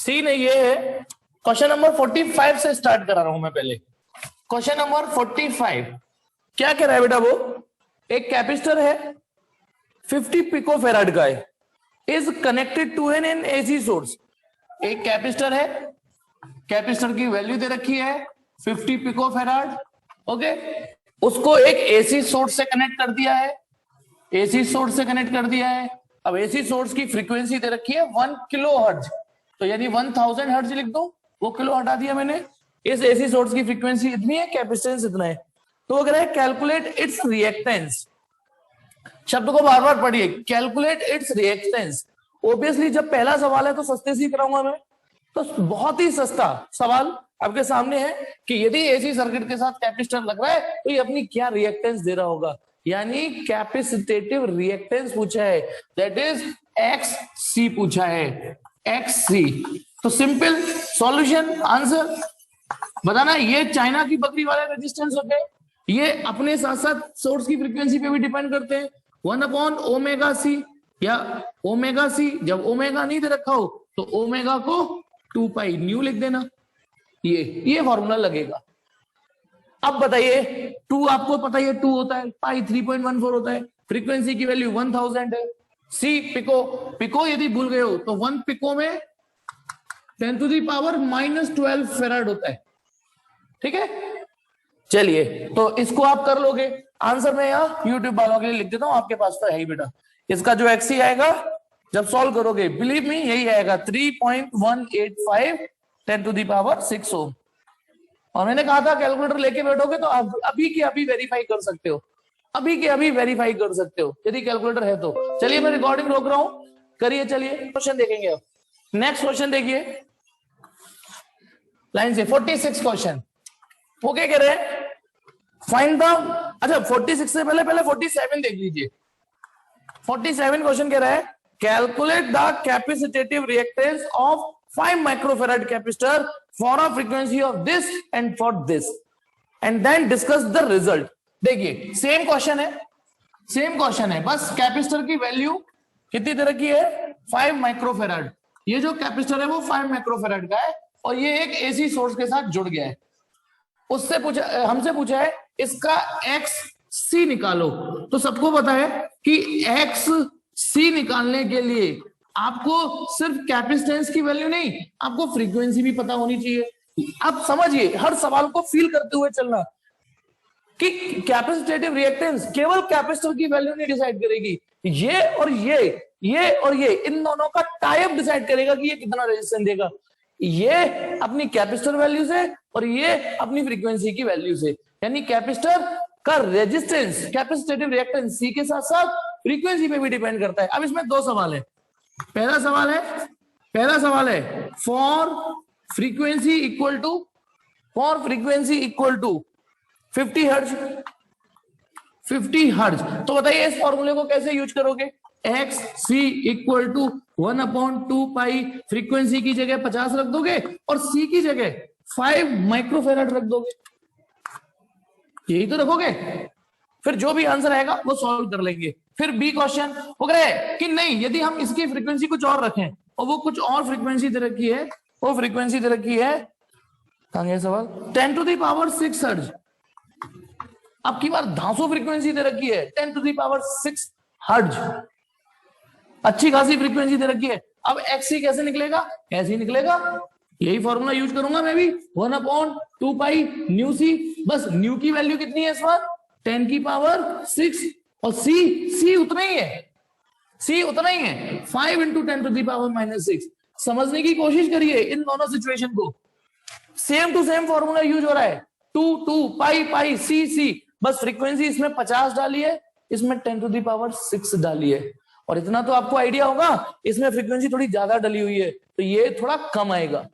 सी नहीं, ये है क्वेश्चन नंबर 45 से स्टार्ट करा रहा हूं मैं पहले। क्वेश्चन नंबर 45 क्या कह रहा है बेटा? वो एक कैपेसिटर है 50 पिको फेराड का है, is connected to an AC source. एक कैपेसिटर है, कैपेसिटर की वैल्यू दे रखी है 50 पिको फेराड, ओके। उसको एक एसी सोर्स से कनेक्ट कर दिया है, एसी सोर्स से कनेक्ट कर दिया है। अब एसी सोर्स की फ्रीक्वेंसी दे रखी है 1 किलो हर्ट्ज, तो यानी 1000 हर्ट्ज लिख दो, वो किलो हटा दिया मैंने। इस एसी सोर्स की फ्रीक्वेंसी इतनी है, कैपेसिटेंस इतना है। तो अगर है कैलकुलेट इट्स रिएक्टेंस, शब्द को बार बार पढ़िए, कैलकुलेट इट्स रिएक्टेंस। ऑब्वियसली जब पहला सवाल है तो सस्ते से ही कराऊंगा मैं, तो बहुत ही सस्ता सवाल आपके सामने है कि यदि एसी सर्किट के साथ कैपेसिटर लग रहा है तो ये अपनी क्या रिएक्टेंस दे रहा होगा, यानी कैपेसिटेटिव रिएक्टेंस पूछा है, दैट इज एक्स सी पूछा है, एक्स सी। तो सिंपल सॉल्यूशन आंसर बताना, ये चाइना की बकरी वाले रेजिस्टेंस होते हैं, ये अपने साथ साथ सोर्स की फ्रीक्वेंसी पे भी डिपेंड करते हैं। 1/ओमेगा सी या ओमेगा सी, जब ओमेगा नहीं दे रखा हो तो ओमेगा को 2 पाई न्यू लिख देना, ये फॉर्मूला लगेगा। अब बताइए 2 आपको पता है 2 होता है, पाई 3.14 होता है, फ्रीक्वेंसी की वैल्यू 1000 है। सी पिको, पिको यदि भूल गए हो तो 1 पिको में 10⁻⁻12 फेराड होता है, ठीक है। चलिए तो इसको आप कर लोगे, आंसर मैं यहाँ यूट्यूब वालों के लिए लिख देता हूं, आपके पास तो है ही बेटा। इसका जो एक्सी आएगा जब सॉल्व करोगे, बिलीव मी यही आएगा 3.185 10⁻6 ओम। और मैंने कहा था कैलकुलेटर लेके बैठोगे तो आप अभी के अभी वेरीफाई कर सकते हो, अभी के अभी वेरीफाई कर सकते हो यदि कैलकुलेटर है तो। चलिए मैं रिकॉर्डिंग रोक रहा हूं, करिए। चलिए क्वेश्चन देखेंगे अब, नेक्स्ट क्वेश्चन देखिए लाइन से 46 क्वेश्चन। वो क्या कह रहे हैं, फाइंड द, अच्छा 46 से पहले 47 देख लीजिए। 47 क्वेश्चन कह रहा है calculate the capacitive reactance of 5 microfarad capacitor for a frequency of this and for this and then discuss the result. देखिए सेम क्वेश्चन है, सेम क्वेश्चन है, बस कैपेसिटर की वैल्यू कितनी तरह की है 5 माइक्रोफैराड। ये जो कैपेसिटर है वो 5 माइक्रोफैराड का है और ये एक एसी सोर्स के साथ जुड़ गया है। उससे पूछा, हमसे पूछा है इसका एक्स सी निकालो। तो सबको पता है कि एक्स सी निकालने के लिए आपको सिर्फ कैपेसिटेंस की वैल्यू नहीं, आपको फ्रीक्वेंसी भी पता होनी चाहिए। आप समझिए, हर सवाल को फील करते हुए चलना कि कैपेसिटेटिव रिएक्टेंस केवल कैपेसिटर की वैल्यू नहीं डिसाइड करेगी, ये और ये और ये इन दोनों का टाइप डिसाइड करेगा कि ये कितना रेजिस्टेंस देगा। ये अपनी कैपेसिटर वैल्यू से और ये अपनी फ्रीक्वेंसी की वैल्यू से, यानी कैपेसिटर का रेजिस्टेंस कैपेसिटेटिव रिएक्टेंस सी के साथ साथ फ्रीक्वेंसी पे भी डिपेंड करता है। अब इसमें दो सवाल है। पहला सवाल है for frequency equal to 50 hertz, 50 hertz. तो बताइए इस फॉर्मूले को कैसे यूज करोगे, X C equal to 1/2 pi, frequency की जगह 50 रख दोगे और सी की जगह 5 माइक्रोफैराड रख दोगे, यही तो रखोगे। फिर जो भी आंसर आएगा वो सॉल्व कर लेंगे। फिर बी क्वेश्चन वो कह रहे हैं कि नहीं, यदि हम इसकी फ्रीक्वेंसी कुछ और रखें और वो कुछ और फ्रीक्वेंसी दे रखी है, वो फ्रीक्वेंसी दे रखी है, कहां सवाल 10⁻6 हर्ट्ज। अब की बार धांसो फ्रीक्वेंसी दे रखी है 10⁻6 हर्ट्ज, अच्छी खासी फ्रीक्वेंसी दे रखी है। अब एक्सी कैसे निकलेगा, ऐसे ही निकलेगा, यही फॉर्मूला यूज करूंगा मैं भी, 1/2 पाई न्यू सी। बस न्यू की वैल्यू कितनी है इस बार 10⁻6 और सी उतना ही है, सी उतना ही है 5 × 10⁻⁻6। समझने की कोशिश करिए इन दोनों सिचुएशन को, same to same formula use हो रहा है, 2 पाई पाई सी। बस फ्रीक्वेंसी इसमें 50 डाली है, इसमें 10⁻6 डाली है। और इतना तो आपको आइडिया होगा, इसमें फ्रीक्वेंसी थोड़ी ज्यादा डली हुई है तो ये थोड़ा कम आएगा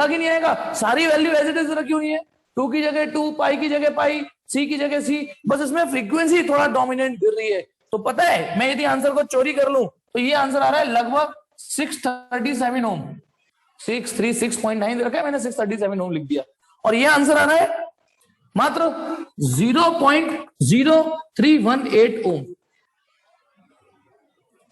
कि नहीं आएगा। सारी वैल्यू एज इट इज रखी हुई है, 2 की जगह 2, पाई की जगह पाई, सी की जगह सी, बस इसमें फ्रीक्वेंसी थोड़ा डोमिनेंट कर रही है। तो पता है मैं यदि आंसर को चोरी कर लूं तो ये आंसर आ रहा है लगभग 637 ओम। 636.9 दे रखा है मैंने, 637 ओम लिख दिया और ये आंसर आ रहा है मात्र 0.0318 ओम।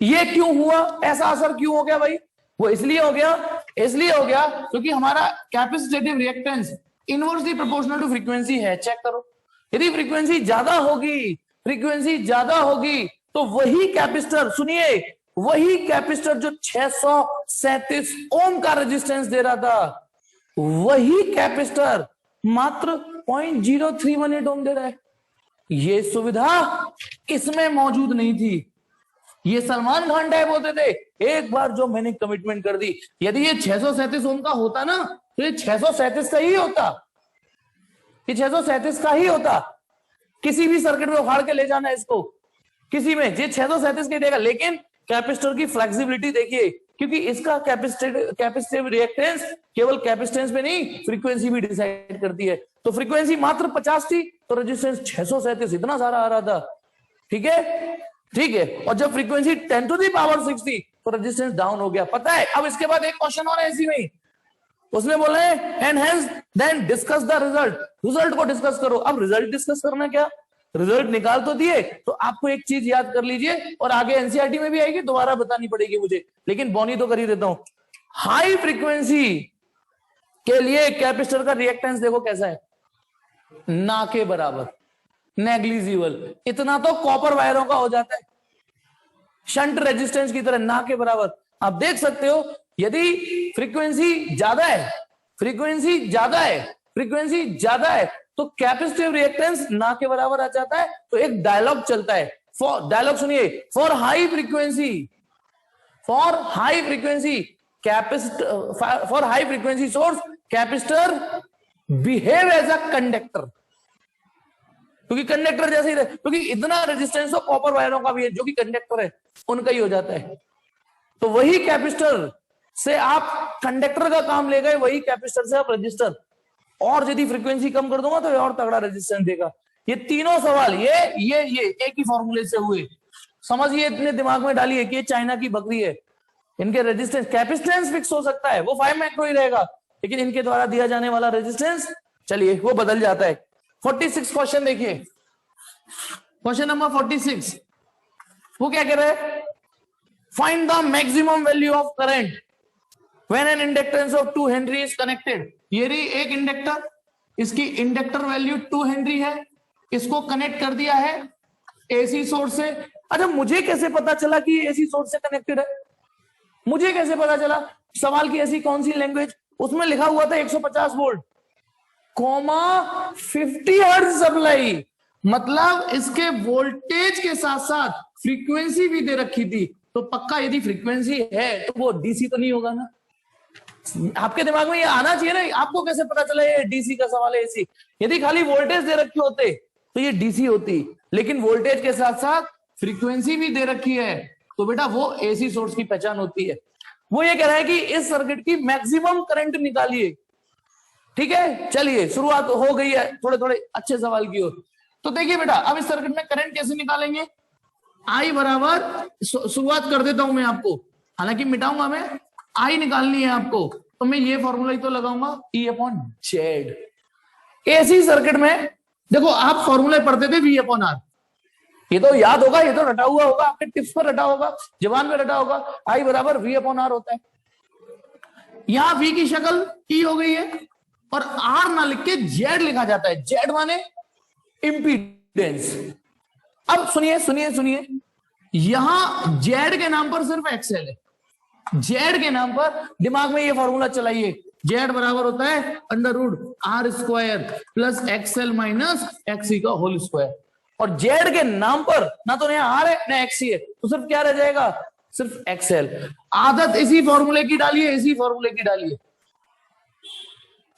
ये क्यों हुआ, ऐसा असर क्यों हो गया भाई? वो इसलिए हो गया, इसलिए हो गया क्योंकि हमारा capacitive reactance inversely proportional to frequency है। चेक करो, यदि फ्रीक्वेंसी ज्यादा होगी तो वही कैपेसिटर, सुनिए, वही कैपेसिटर जो 637 ओम का रेजिस्टेंस दे रहा था, वही कैपेसिटर मात्र 0.0318 ओम दे रहा है। ये सुविधा इसमें मौजूद नहीं थी। ये सलमान खान टाइप होते थे, एक बार जो मैंने कमिटमेंट कर दी, यदि ये 637 ओम का होता ना तो ये 637 का ही होता, ये 637 का ही होता। किसी भी सर्किट में उखाड़ के ले जाना इसको, किसी में ये 637 के देगा। लेकिन कैपेसिटर की फ्लेक्सिबिलिटी देखिए, क्योंकि इसका कैपेसिटिव रिएक्टेंस केवल कैपेसिटेंस पे नहीं, फ्रीक्वेंसी भी डिसाइड करती है। तो फ्रीक्वेंसी मात्र 50 थी तो रेजिस्टेंस 637 इतना सारा आ रहा था। ठीक है, और जब फ्रीक्वेंसी 10⁻6 थी तो रेजिस्टेंस डाउन हो गया। पता है, अब इसके बाद एक क्वेश्चन और है इसी में, उसने बोला है and hence then discuss the result को डिस्कस करो। अब रिजल्ट डिस्कस करना क्या, रिजल्ट निकाल तो दिए, तो आपको एक चीज याद कर लीजिए, और आगे एनसीईआरटी में भी आएगी, दोबारा बतानी पड़ेगी मुझे, लेकिन बोनी तो कर ही देता हूं। हाई फ्रीक्वेंसी के लिए कैपेसिटर का रिएक्टेंस देखो कैसा है, ना के बराबर, नेग्लिजिबल। इतना तो कॉपर वायरों का हो जाता है, शंट रेजिस्टेंस की तरह, ना के बराबर। आप देख सकते हो, यदि फ्रीक्वेंसी ज्यादा है तो कैपेसिटिव रिएक्टेंस ना के बराबर आ जाता है। तो एक डायलॉग चलता है, डायलॉग सुनिए, for high frequency source capacitor behave as a conductor, क्योंकि कंडक्टर जैसे ही रहे, क्योंकि इतना रेजिस्टेंस तो कॉपर वायरों का भी है जो कि कंडक्टर है, उनका ही हो जाता है। तो वही कैपेसिटर से आप कंडक्टर का काम ले गए, वही कैपेसिटर से आप रजिस्टर, और यदि फ्रीक्वेंसी कम कर दूंगा तो ये और तगड़ा रेजिस्टेंस देगा। ये तीनों सवाल ये एक ही फॉर्मूले से हुए, समझिए, इतने दिमाग में डालिए कि ये चाइना की बकरी है। इनके रेजिस्टेंस, कैपेसिटेंस फिक्स हो सकता है, वो 5 माइक्रो ही रहेगा, लेकिन इनके द्वारा दिया जाने वाला रेजिस्टेंस, चलिए, वो बदल जाता है। 46 क्वेश्चन देखिए, क्वेश्चन नंबर 46, वो क्या कह रहा है, find the maximum value of current when an inductance of 2 Henry is connected. ये रही एक इंडक्टर, इसकी इंडक्टर वैल्यू 2 हेनरी है, इसको कनेक्ट कर दिया है एसी सोर्स से। अच्छा, मुझे कैसे पता चला कि एसी सोर्स से कनेक्टेड है, मुझे कैसे पता चला? सवाल की ऐसी कौन सी लैंग्वेज, उसमें लिखा हुआ था 150 वोल्ट कॉमा 50 हर्ट्ज सप्लाई, मतलब इसके वोल्टेज के साथ साथ फ्रीक्वेंसी भी दे रखी थी। तो पक्का यदि फ्रीक्वेंसी है तो वो डीसी तो नहीं होगा ना। आपके दिमाग में ये आना चाहिए ना, आपको कैसे पता चला ये डीसी का सवाल है एसी? यदि खाली वोल्टेज दे रखे होते तो ये डीसी होती, लेकिन वोल्टेज के साथ साथ फ्रीक्वेंसी भी दे रखी है, तो बेटा वो एसी सोर्स की पहचान होती है। वो ये कह रहा है कि इस सर्किट की मैक्सिमम करंट निकालिए। ठीक है, चलिए, शुरुआत हो गई है थोड़े थोड़े अच्छे सवाल की ओर। तो देखिए बेटा, अब इस सर्किट में करंट कैसे निकालेंगे? आई बराबर, शुरुआत कर देता हूं मैं आपको, हालांकि मिटाऊंगा मैं, आई निकालनी है आपको, तो मैं ये फॉर्मूला ही तो लगाऊंगा, E/Z। एसी सर्किट में देखो, आप फॉर्मूले पढ़ते थे V/R, ये तो याद होगा, ये तो रटा हुआ होगा, आपके टिप्स पर रटा होगा, जबान पे रटा होगा, आई बराबर V/R होता है। यहां V की शक्ल E हो गई है, और R ना लिख के Z लिखा जाता है, Z माने इंपीडेंस। अब सुनिए, यहां Z के नाम पर सिर्फ XL है, Z के नाम पर दिमाग में ये फॉर्मूला चलाइए, Z बराबर होता है √R² plus XL minus XC का होल स्क्वायर। और Z के नाम पर ना तो यहाँ R है ना XC है, तो सिर्फ क्या रह जाएगा, सिर्फ XL। आदत इसी फॉर्मूले की डालिए, इसी फॉर्मूले की डालिए।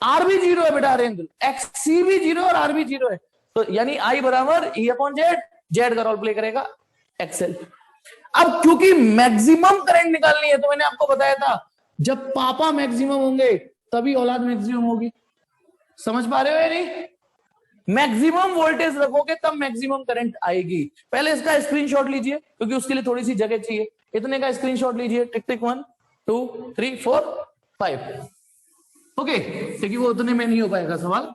R भी 0 है बेटा हरेंद्र, XC भी 0 और R भी 0 है, तो यानी I बराबर E/Z, Z का रोल प्ले करेगा XL। अब क्योंकि मैक्सिमम करंट निकालनी है, तो मैंने आपको बताया था जब पापा मैक्सिमम होंगे तभी औलाद मैक्सिमम होगी। समझ पा रहे हो या नहीं? मैक्सिमम वोल्टेज रखोगे तब मैक्सिमम करंट आएगी। पहले इसका स्क्रीनशॉट लीजिए, क्योंकि उसके लिए थोड़ी सी जगह चाहिए। इतने का स्क्रीनशॉट लीजिए, टिक टिक 1 2 3 4 5। ओके, क्योंकि वो उतने में नहीं हो पाएगा सवाल।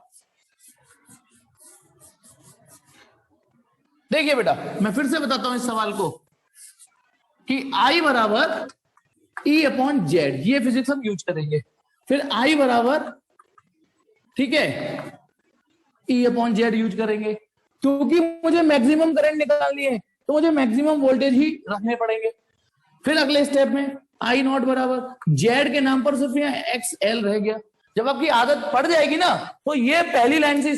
देखिए बेटा, मैं फिर से बताता हूं इस सवाल को कि I बराबर E अपॉन जेड, ये फिजिक्स हम यूज करेंगे। फिर I बराबर, ठीक है, E अपॉन जेड यूज करेंगे, क्योंकि मुझे मैक्सिमम करंट निकालनी है तो मुझे मैक्सिमम वोल्टेज ही रखने पड़ेंगे। फिर अगले स्टेप में I नॉट बराबर जेड के नाम पर सिर्फ यहाँ एक्स एल रह गया। जब आपकी आदत पड़ जाएगी ना तो ये पहली लाइन से,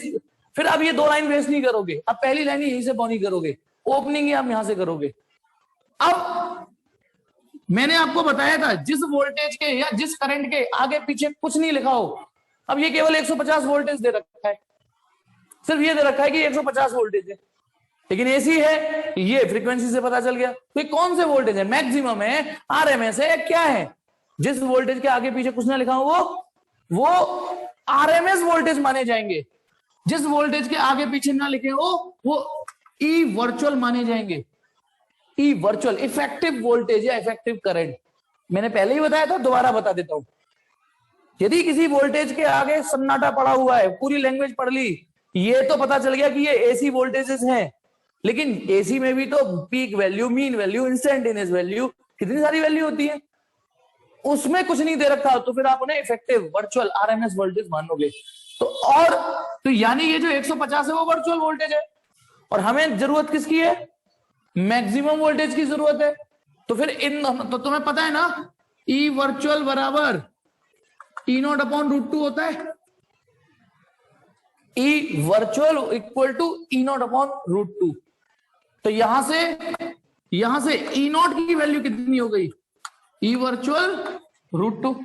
फिर आप ये दो लाइन वेस्ट नहीं करोगे, अब पहली लाइन यहीं से बॉनी करोगे, ओपनिंग ही आप यहां से करोगे। अब मैंने आपको बताया था जिस वोल्टेज के या जिस करंट के आगे पीछे कुछ नहीं लिखा हो, अब ये केवल 150 वोल्टेज दे रखा है, सिर्फ ये दे रखा है कि 150 वोल्टेज है, लेकिन एसी है, ये फ्रीक्वेंसी से पता चल गया। तो ये कौन से वोल्टेज है, मैक्सिमम है, आरएमएस है, क्या है? जिस वोल्टेज के आगे पीछे कुछ ना लिखा हो वो आरएमएस वोल्टेज माने जाएंगे, जिस वोल्टेज के आगे पीछे ना लिखे हो वो ई वर्चुअल माने जाएंगे। ई वर्चुअल इफेक्टिव वोल्टेज या इफेक्टिव करंट, मैंने पहले ही बताया था, दोबारा बता देता हूं। यदि किसी वोल्टेज के आगे सन्नाटा पड़ा हुआ है, पूरी लैंग्वेज पढ़ ली, ये तो पता चल गया कि ये एसी वोल्टेजेस हैं, लेकिन एसी में भी तो peak value, mean value, instantaneous value, कितनी सारी वैल्यू होती है, उसमें कुछ नहीं दे रखा तो फिर आप उन्हें इफेक्टिव वर्चुअल आरएमएस वोल्टेज मानोगे। तो यानी ये जो 150 है वो वर्चुअल वोल्टेज है, और हमें जरूरत किसकी है, मैक्सिमम वोल्टेज की जरूरत है। तो फिर तो तुम्हें पता है ना, ई वर्चुअल बराबर ई नॉट अपॉन रूट 2 होता है, E virtual equal to E naught upon root 2। तो यहां से ई नॉट की वैल्यू कितनी हो गई, ई वर्चुअल रूट 2,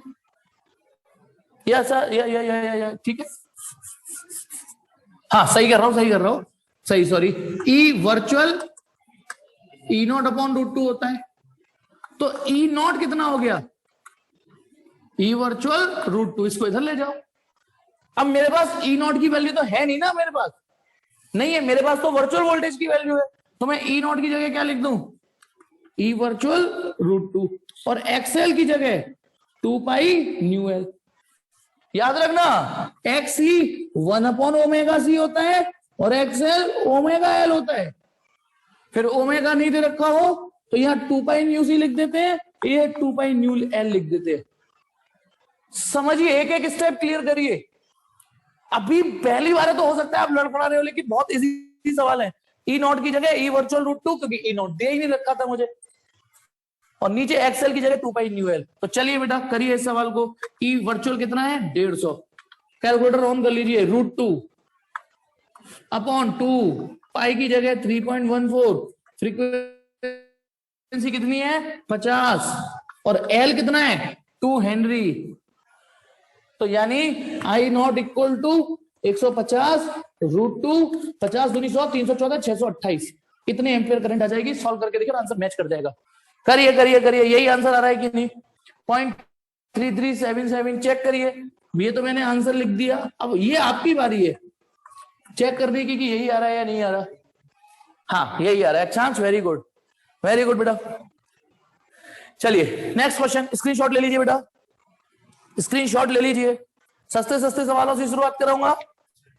या सर या ठीक है, हाँ सही कर रहा हूं, सही, sorry, E virtual E naught upon root 2 होता है। तो ई नॉट कितना हो गया, ई वर्चुअल रूट 2, इसको इधर ले जाओ। अब मेरे पास ई नॉट की वैल्यू तो है नहीं ना, मेरे पास नहीं है, मेरे पास तो वर्चुअल वोल्टेज की वैल्यू है, तो मैं ई नॉट की जगह क्या लिख दूं, ई वर्चुअल रूट 2, और एक्सएल की जगह 2 पाई न्यू एल। याद रखना, एक्स ही 1 अपॉन ओमेगा सी होता है और एक्सएल ओमेगा एल होता है। फिर ओमेगा नहीं दे रखा हो तो यहां 2 पाई न्यू सी लिख देते हैं, ये 2 पाई न्यू एल लिख देते हैं। समझिए, एक एक स्टेप क्लियर करिए। अभी पहली बार है तो हो सकता है आप लड़खड़ा रहे हो, लेकिन बहुत इजी सवाल है। ई नॉट की जगह ई वर्चुअल रूट 2, क्योंकि ई नॉट दे ही नहीं रखा था मुझे, और नीचे एक्सएल की जगह 2 पाई न्यू एल। तो चलिए बेटा करिए इस सवाल को। ई वर्चुअल कितना है, 150, कैलकुलेटर ऑन कर लीजिए, रूट 2 अपॉन 2 पाई की जगह 3.14, फ्रीक्वेंसी कितनी है 50, और एल कितना है 2 हेनरी। तो यानी आई नॉट इक्वल टू 150 रूट 2, 50 दूनी 100, 314, 628, इतने एम्पियर करंट आ जाएगी। सॉल्व करके देखिए आंसर मैच कर जाएगा। करिए करिए करिए, यही आंसर आ रहा है कि नहीं, 0.3377 चेक करिए। ये तो मैंने आंसर लिख दिया, अब ये आपकी बारी है चेक करने की कि यही आ रहा है या नहीं आ रहा। हाँ यही आ रहा है, चांस, वेरी गुड बेटा। चलिए नेक्स्ट क्वेश्चन, स्क्रीनशॉट ले लीजिए बेटा, स्क्रीनशॉट ले लीजिए। सस्ते सस्ते सवालों से शुरुआत कराऊंगा।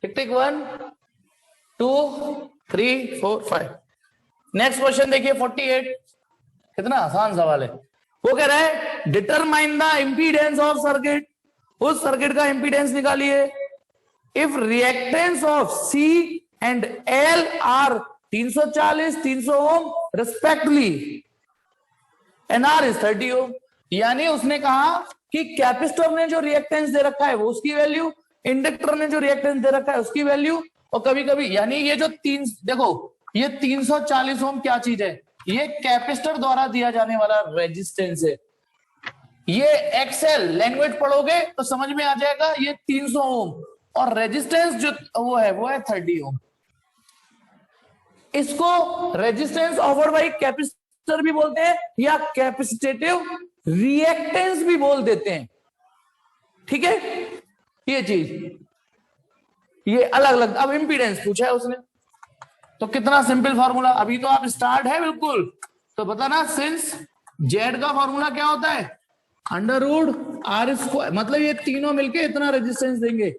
टिक 1 2 3 4 5। नेक्स्ट क्वेश्चन देखिए 48, कितना आसान सवाल है। वो कह रहा है determine the impedance of circuit, उस सर्किट का इंपीडेंस निकालिए if reactance of C and L are 340 300 ohm respectively and R is 30 ohm. यानी उसने कहा कि कैपेसिटर ने जो रिएक्टेंस दे रखा है वो उसकी वैल्यू, इंडक्टर ने जो रिएक्टेंस दे रखा है उसकी वैल्यू, और कभी कभी यानी ये जो देखो ये 340 ओम क्या चीज है, ये कैपेसिटर द्वारा दिया जाने वाला रेजिस्टेंस है। ये एक्सएल लैंग्वेज पढ़ोगे तो समझ में आ जाएगा, ये 300 ओम, और रेजिस्टेंस जो वो है 30 ओम। इसको रेजिस्टेंस ऑफर्ड बाय कैपेसिटर भी बोलते हैं या कैपेसिटेटिव रिएक्टेंस भी बोल देते हैं, ठीक है। ये चीज, ये अलग अलग। अब इंपीडेंस पूछा है उसने, तो कितना सिंपल फॉर्मूला, अभी तो आप स्टार्ट है बिल्कुल, तो बताना सिंस जेड का फॉर्मूला क्या होता है, अंडर रूट आर स्क्वायर, मतलब ये तीनों मिलके इतना रेजिस्टेंस देंगे,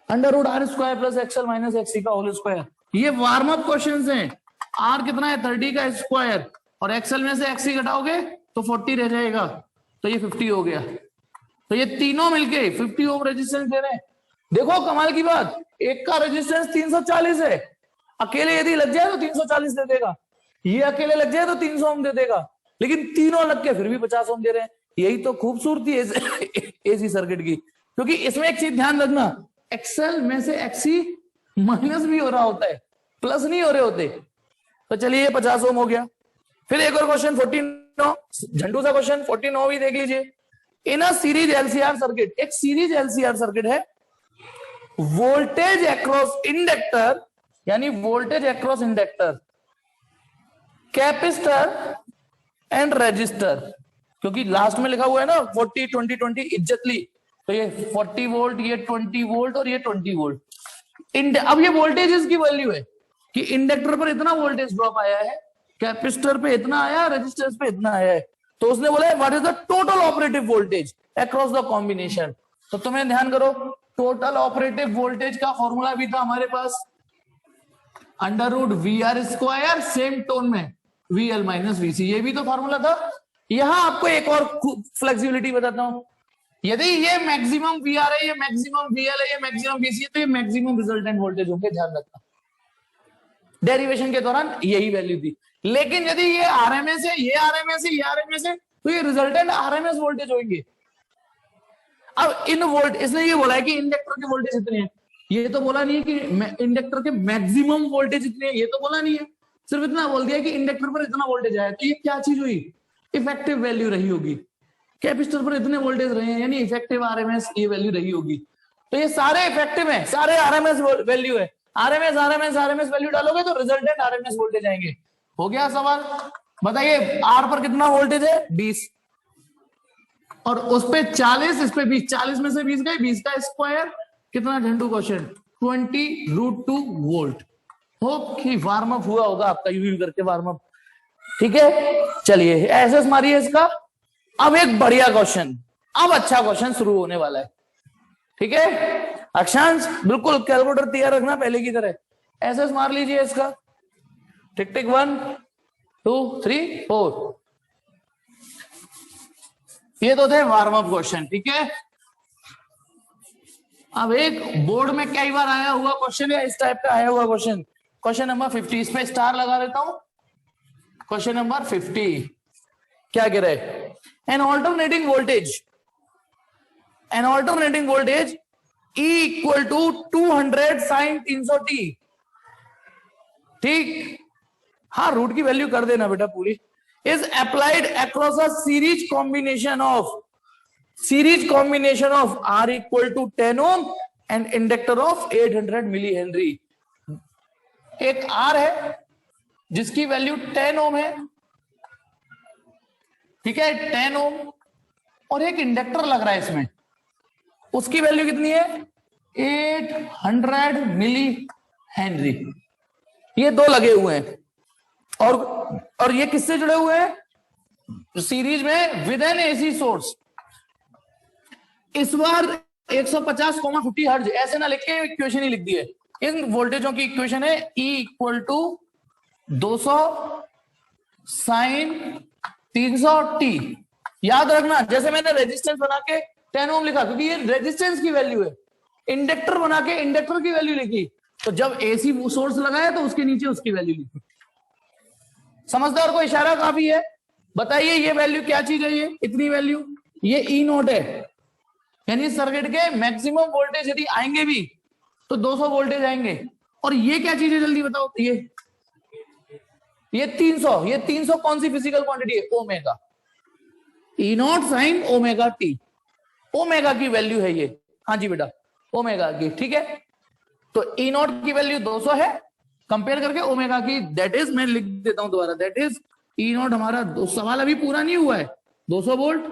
under root R square plus XL minus XC का होल स्क्वायर। ये वार्म अप क्वेश्चंस हैं। आर कितना है 30 का स्क्वायर, और एक्सएल में से एक्सी घटाओगे तो 40 रह जाएगा, तो ये 50 हो गया। तो ये तीनों मिलके 50 ओम रेजिस्टेंस दे रहे हैं। देखो कमाल की बात, एक का रेजिस्टेंस 340 है, अकेले यदि लग जाए तो 340 दे देगा, ये अकेले लग जाए तो 300 ओम दे देगा, लेकिन तीनों लग के फिर भी 50 ओम दे रहे हैं। यही तो खूबसूरती है एसी सर्किट की। क्योंकि इसमें एक चीज ध्यान रखना, एक्सेल में से एक्सी माइनस भी हो रहा होता है, प्लस नहीं हो रहे होते। तो चलिए 50 ओम हो गया। फिर एक और क्वेश्चन 49, झंडू सा क्वेश्चन 49 भी देख लीजिए। In a series LCR circuit, एक सीरीज एलसीआर सर्किट है, वोल्टेज अक्रॉस इंडक्टर, यानी voltage across inductor, capacitor and resistor, क्योंकि लास्ट में लिखा हुआ है ना 40 20 20 इज्जतली, तो ये 40 वोल्ट, ये 20 वोल्ट और ये 20 वोल्ट। अब ये वोल्टेज की वैल्यू है कि इंडक्टर पर इतना वोल्टेज ड्रॉप आया है, कैपेसिटर पे इतना आया, रेजिस्टेंस पे इतना आया है। तो उसने बोला है what is the total operative voltage across the combination. तो तुम्हें ध्यान करो, टोटल ऑपरेटिव वोल्टेज का फॉर्मूला भी था हमारे पास, under root V R square, same tone में वी एल माइनस वीसी, ये भी तो फॉर्मूला था। यहां आपको एक और फ्लेक्सिबिलिटी बताता हूं, यदि ये मैक्सिमम वी आर है, ये मैक्सिमम वी एल है, ये मैक्सिमम वीसी है, तो ये मैक्सिमम रिजल्टेंट वोल्टेज होंगे, ध्यान रखना। डेरिवेशन के दौरान यही वैल्यू थी। लेकिन यदि ये आरएमएस है, ये आरएमएस है, ये आरएमएस है, तो ये रिजल्टेंट आरएमएस वोल्टेज होंगे। अब इन वोल्ट, इसने ये बोला है कि इंडक्टर के वोल्टेज इतने हैं, ये तो बोला नहीं है कि इंडक्टर के मैक्सिमम वोल्टेज इतने हैं, ये तो बोला नहीं है, सिर्फ इतना बोल दिया कि इंडक्टर पर इतना वोल्टेज आया। तो ये क्या चीज हुई, इफेक्टिव वैल्यू रही होगी। कैपेसिटर पर इतने वोल्टेज रहे हैं, यानी इफेक्टिव आरएमएस ये वैल्यू रही होगी। तो ये सारे इफेक्टिव है, सारे आरएमएस वैल्यू है। आरएमएस आरएमएस आरएमएस वैल्यू डालोगे तो रिजल्टेंट आरएमएस वोल्टेज आएंगे। हो गया सवाल। बताइए आर पर कितना वोल्टेज है, 20, और उस पे 40, इस पे 20, 40 में से 20 गए, 20 का स्क्वायर कितना, झंडू क्वेश्चन 20√2 वोल्ट। होप कि वार्म अप हुआ होगा आपका, यूं करके वार्म अप। ठीक है, चलिए एसएस मारिए इसका। अब एक बढ़िया क्वेश्चन, अब अच्छा क्वेश्चन शुरू होने वाला है। ठीक है अक्षांश, बिल्कुल कैलकुलेटर तैयार रखना पहले की तरह। एसएस मार लीजिए इसका, टिक टिक 1 2 3 4। ये तो थे वार्म अप क्वेश्चन। ठीक है, अब एक बोर्ड में कई बार आया हुआ क्वेश्चन है, इस टाइप का आया हुआ क्वेश्चन, क्वेश्चन नंबर 50, इस पे स्टार लगा देता हूं। क्वेश्चन नंबर 50 क्या कह रहे, an alternating voltage E equal to 200 sine 300t। ठीक, हाँ रूट की वैल्यू कर देना बेटा पूरी, is applied across a series combination of R equal to 10 ohm and inductor of 800 millihenry. एक R है जिसकी वैल्यू 10 ओम है, ठीक है 10 ओम, और एक इंडक्टर लग रहा है इसमें, उसकी वैल्यू कितनी है, 800 मिली हेनरी। ये दो लगे हुए हैं, और ये किससे जुड़े हुए हैं, सीरीज में विद एन एसी सोर्स। इस बार 150,50 हर्ट्ज ऐसे ना लिख के इक्वेशन ही लिख दी है। इन वोल्टेजों की इक्वेशन है E equal to 200 sine 300t। याद रखना, जैसे मैंने रेजिस्टेंस बना के 10 ओम लिखा क्योंकि ये रेजिस्टेंस की वैल्यू है, इंडक्टर बना के इंडक्टर की वैल्यू लिखी, तो जब एसी सोर्स लगाया तो उसके नीचे उसकी वैल्यू लिखी। समझदार को इशारा काफी है। बताइए ये वैल्यू क्या चीज है, ये इतनी वैल्यू, ये E नोट है, यानी सर्किट के मैक्सिमम वोल्टेज यदि आएंगे भी तो 200 वोल्टेज आएंगे। और ये क्या चीज है जल्दी बताओ, ये 300, ये 300 कौन सी फिजिकल क्वांटिटी है, omega, E not sine omega T, omega की वैल्यू है ये। हाँ जी बेटा, ओमेगा की। ठीक है, तो E नॉट की वैल्यू 200 है, कंपेयर करके ओमेगा की, दैट इज, मैं लिख देता हूं दोबारा, दैट इज E नॉट हमारा, सवाल अभी पूरा नहीं हुआ है, 200 वोल्ट,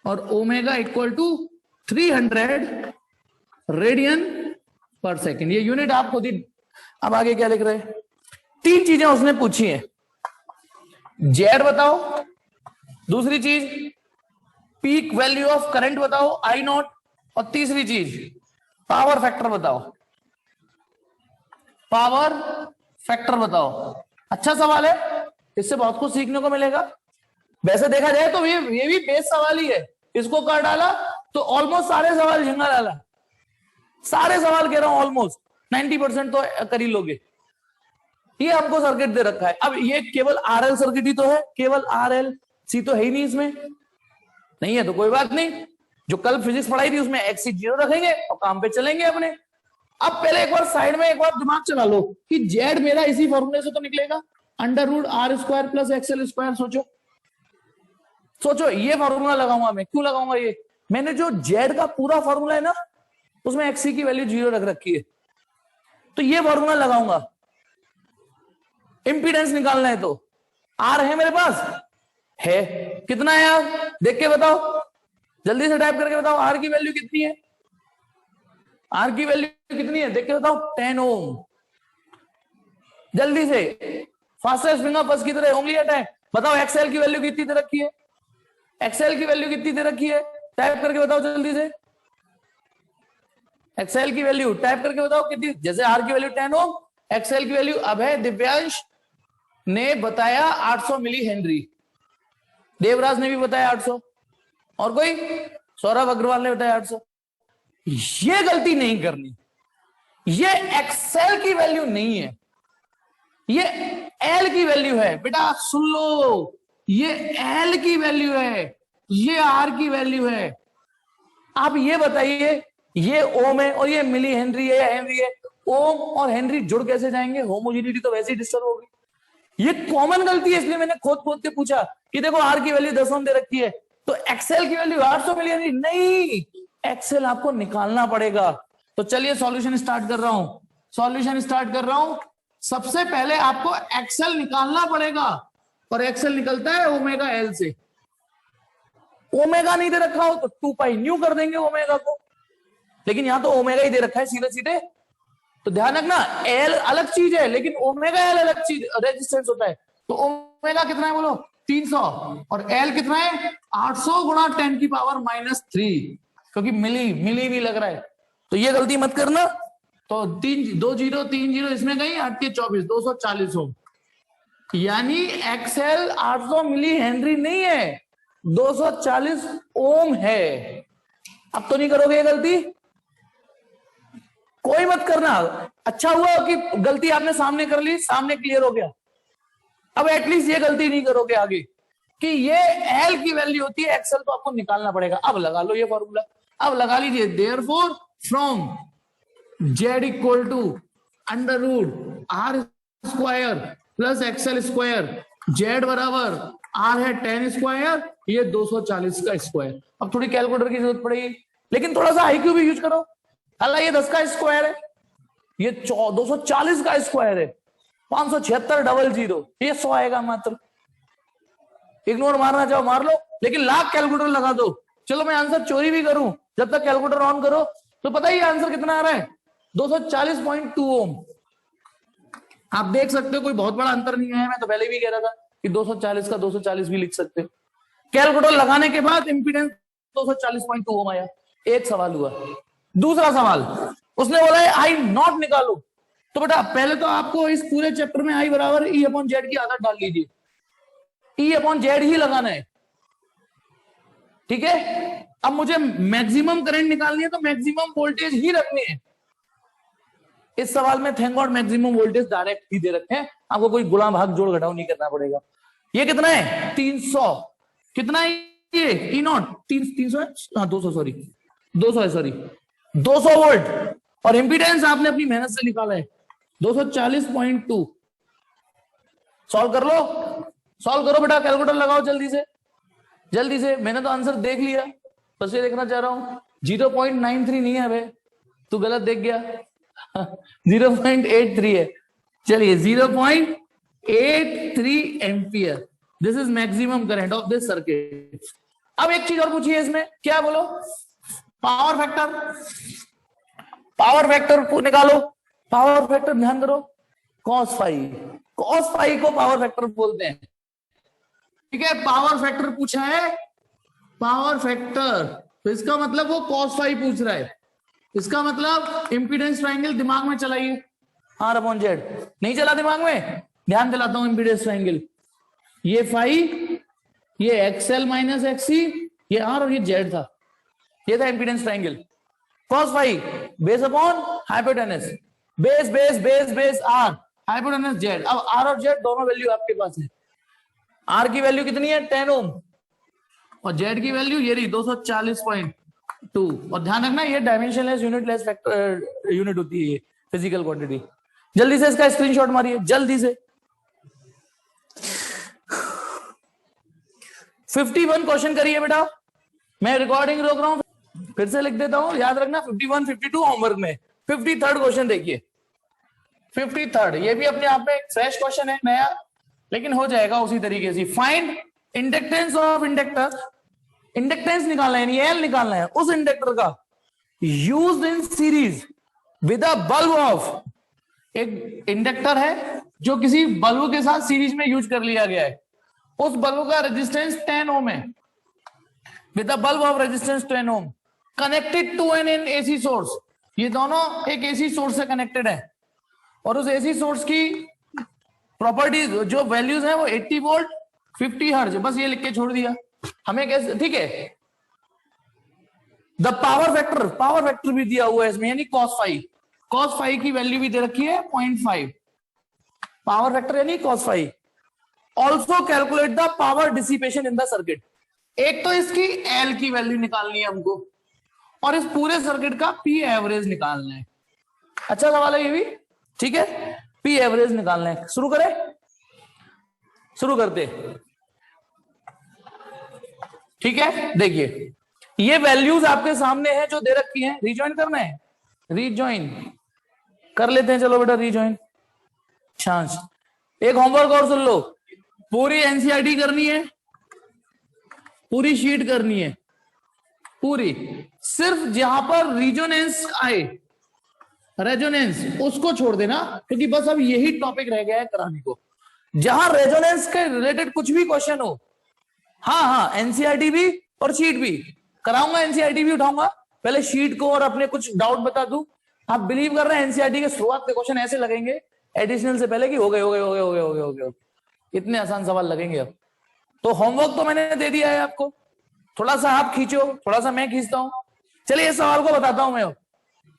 और ओमेगा इक्वल टू 300 रेडियन पर सेकेंड। ये यूनिट आप खुद ही, अब आगे क्या लिख रहे हैं, तीन चीजें उसने पूछी हैं, जेड बताओ, दूसरी चीज पीक वैल्यू ऑफ करंट बताओ आई नॉट, और तीसरी चीज पावर फैक्टर बताओ, पावर फैक्टर बताओ। अच्छा सवाल है, इससे बहुत कुछ सीखने को मिलेगा। वैसे देखा जाए तो ये भी बेस सवाल ही है, इसको कर डाला तो ऑलमोस्ट सारे सवाल झिंगा डाला, सारे सवाल कह रहा हूं ऑलमोस्ट 90% तो कर ही लोगे। ये हमको सर्किट दे रखा है, अब ये केवल आरएल सर्किट ही तो है, केवल आरएल सी तो है ही नहीं इसमें, नहीं है तो कोई बात नहीं, जो कल फिजिक्स पढ़ाई थी उसमें एक्सी 0 रखेंगे और काम पे चलेंगे अपने। अब पहले एक बार साइड में एक बार दिमाग चला लो कि जेड मेरा इसी फॉर्मूले से तो निकलेगा, √r² प्लस XL²। सोचो सोचो, ये फॉर्मूला लगाऊंगा मैं, क्यों लगाऊंगा ये, मैंने जो जेड का पूरा फॉर्मूला है ना उसमें एक्सी की वैल्यू 0 रख रखी है, तो ये फॉर्मूला लगाऊंगा। इंपीडेंस निकालना है तो आर है मेरे पास, है कितना है यार, देख के बताओ, जल्दी से टाइप करके बताओ आर की वैल्यू कितनी है, आर की वैल्यू कितनी है देख के बताओ, 10 ओम। जल्दी से फास्टेस्ट फिंगर बस की तरह उंगली हटाए, बताओ एक्सएल की वैल्यू कितनी दे रखी है, एक्सएल की वैल्यू कितनी दे रखी है, टाइप करके बताओ जल्दी से, एक्सएल की वैल्यू टाइप करके बताओ कितनी, जैसे आर की वैल्यू 10 ओम, एक्सएल की वैल्यू अब है, दिव्यांश ने बताया 800 मिली हेनरी, देवराज ने भी बताया 800, और कोई, सौरभ अग्रवाल ने बताया 800। ये गलती नहीं करनी, ये एक्सेल की वैल्यू नहीं है, ये एल की वैल्यू है बेटा, सुन लो, ये एल की वैल्यू है, ये आर की वैल्यू है। आप ये बताइए, ये ओम है और ये मिली हेनरी है या हेनरी है, ओम और हेनरी जुड़ कैसे जाएंगे, होमोजेनिटी तो वैसे ही डिस्टर्ब होगी। ये कॉमन गलती है, इसलिए मैंने खोद के पूछा कि देखो आर की वैल्यू 10 ओम दे रखी है, तो एक्सेल की वैल्यू 800 मिली हेनरी, नहीं, एक्सेल आपको निकालना पड़ेगा। तो चलिए सॉल्यूशन स्टार्ट कर रहा हूं, सॉल्यूशन स्टार्ट कर रहा हूं। सबसे पहले आपको एक्सेल निकालना पड़ेगा, और एक्सेल निकलता है ओमेगा एल से, ओमेगा नहीं दे रखा हो तो 2 पाई न्यू कर देंगे ओमेगा को, लेकिन यहां तो ओमेगा ही दे रखा है सीधे सीधे, तो ध्यान रखना एल अलग चीज है लेकिन ओमेगा एल अलग चीज रेजिस्टेंस होता है। तो ओमेगा कितना है बोलो, 300, और एल कितना है 800 गुणा 10 की पावर -3, क्योंकि मिली मिली भी लग रहा है, तो ये गलती मत करना। तो 2 0 3 0 इसमें गई, 8 के 24, 240 ओम, यानी एक्सेल 800 मिली हेनरी नहीं है, 240 ओम है। अब तो नहीं करोगे ये गलती, कोई मत करना, अच्छा हुआ कि गलती आपने सामने कर ली, सामने क्लियर हो गया। अब एटलीस्ट ये गलती नहीं करोगे आगे कि ये एल की वैल्यू होती है, एक्सेल तो आपको निकालना पड़ेगा। अब लगा लो ये फॉर्मूला, अब लगा लीजिए, therefore from Z equal to √r² plus XL², Z बराबर आर है 10 स्क्वायर, ये 240 का स्क्वायर। अब थोड़ी कैलकुलेटर की जरूरत पड़ेगी, लेकिन थोड़ा सा IQ भी यूज करो, हालांकि ये 10 का स्क्वायर है, ये 240 का स्क्वायर है, 576 ये 100 आएगा मात्र। इग्नोर मारना चाहो मार लो, लेकिन लाख कैलकुलेटर लगा दो। चलो मैं आंसर चोरी भी करूं, जब तक कैलकुलेटर ऑन करो तो पता ही आंसर कितना आ रहा है, 240.2 ओम। आप देख सकते हो कोई बहुत बड़ा अंतर नहीं है, मैं तो पहले भी कह रहा था कि 240 का 240 भी लिख सकते हो। कैलकुलेटर लगाने के बाद इंपीडेंस 240.2 ओम आया। एक सवाल हुआ। दूसरा सवाल, उसने बोला है आई नॉट निकालो, तो बेटा पहले तो आपको इस पूरे चैप्टर में आई बराबर E/Z की आदत डाल लीजिए, E/Z ही लगाना है, ठीक है। अब मुझे मैक्सिमम करंट निकालनी है तो मैक्सिमम वोल्टेज ही रखनी है। इस सवाल में thank god maximum voltage direct ही दे रखे हैं, आपको कोई गुणा भाग जोड़ घटाव नहीं करना पड़ेगा। ये कितना है 300, कितना है ये E0 300 है, हाँ 200 सॉरी 200 है, सॉरी 200 वोल्ट, और इंपीडेंस आपने अपनी मेहनत से निकाला है 240.2। सॉल्व कर लो, सॉल्व करो बेटा, कैलकुलेटर लगाओ जल्दी से जल्दी से। मैंने तो आंसर देख लिया, बस ये देखना चाह रहा हूं 0.93 नहीं है भाई, तू गलत देख गया 0.83 है। चलिए 0.83 ampere, this is maximum current of this circuit. अब एक चीज और पूछिए इसमें, क्या बोलो, पावर फैक्टर, पावर फैक्टर निकालो। पावर फैक्टर ध्यान करो, cos फाई को पावर फैक्टर बोलते हैं, ठीक है। पावर फैक्टर पूछा है, पावर फैक्टर, तो इसका मतलब वो cos फाई पूछ रहा है, इसका मतलब इंपीडेंस ट्रायंगल दिमाग में चलाइए, R/Z नहीं चला दिमाग में, ध्यान दिलाता हूं, इंपीडेंस ट्रायंगल, ये फाई ये एक्सएल माइनस एक्सी, ये आर और ये जेड था, ये था impedance triangle. cos phi base upon hypotenuse, base base base base R, hypotenuse Z. अब आर और जेड दोनों वैल्यू आपके पास है। आर की वैल्यू कितनी है 10 ओम और जेड की वैल्यू ये रही 240.2। और ध्यान रखना ये डायमेंशनलेस यूनिटलेस यूनिट होती है ये फिजिकल क्वांटिटी। जल्दी से इसका स्क्रीनशॉट मारिए जल्दी से। 51 क्वेश्चन करिए बेटा, मैं रिकॉर्डिंग रोक रहा हूं, फिर से लिख देता हूं, याद रखना 51 52 होमवर्क में। 53rd क्वेश्चन देखिए, 53rd, ये भी अपने आप में एक फ्रेश क्वेश्चन है नया, लेकिन हो जाएगा उसी तरीके से। Find inductance of inductor, inductance निकालना है, एल निकालना है उस इंडक्टर का used in series with a bulb of, एक इंडक्टर है जो किसी बल्ब के साथ सीरीज में यूज कर लिया गया है, उस बल्ब का रेजिस्टेंस 10 ओम है, with a bulb of resistance 10 ohm, connected to an AC source, ये दोनों एक एसी सोर्स से कनेक्टेड है, और उस एसी सोर्स की प्रॉपर्टीज जो वैल्यूज है वो 80 वोल्ट 50 हर्ट्ज, बस ये लिख के छोड़ दिया हमें कैसे, ठीक है। द पावर फैक्टर भी दिया हुआ है इसमें, यानी cos फाइव की वैल्यू भी दे रखी है 0.5, पावर फैक्टर यानी cos five. Also calculate the power dissipation in the circuit, एक तो इसकी एल की वैल्यू निकालनी है हमको, और इस पूरे सर्किट का पी एवरेज निकालना है। अच्छा सवाल है ये भी, ठीक है, पी एवरेज निकालना है। शुरू करें, शुरू करते, ठीक है। देखिए ये वैल्यूज आपके सामने है जो दे रखी है, रिजॉइन करना है, रिजॉइन कर लेते हैं, चलो बेटा रिजॉइन। चांस एक होमवर्क और सुन लो, पूरी एनसीईआरटी करनी है, पूरी शीट करनी है पूरी, सिर्फ जहां पर रिजोनेंस आए, रेजोनेंस उसको छोड़ देना, क्योंकि बस अब यही टॉपिक रह गया है कराने को, जहां रेजोनेंस के रिलेटेड कुछ भी क्वेश्चन हो। हाँ एनसीईआरटी भी और शीट भी कराऊंगा, एनसीईआरटी भी उठाऊंगा, पहले शीट को और अपने कुछ डाउट बता दूं। आप बिलीव कर रहे हैं एनसीईआरटी के शुरुआत के क्वेश्चन ऐसे लगेंगे एडिशनल से पहले कि हो गए, इतने आसान सवाल लगेंगे। अब तो होमवर्क तो मैंने दे दिया है आपको, थोड़ा सा आप खींचो, थोड़ा सा मैं खींचता हूं। चलिए इस सवाल को बताता हूं मैं।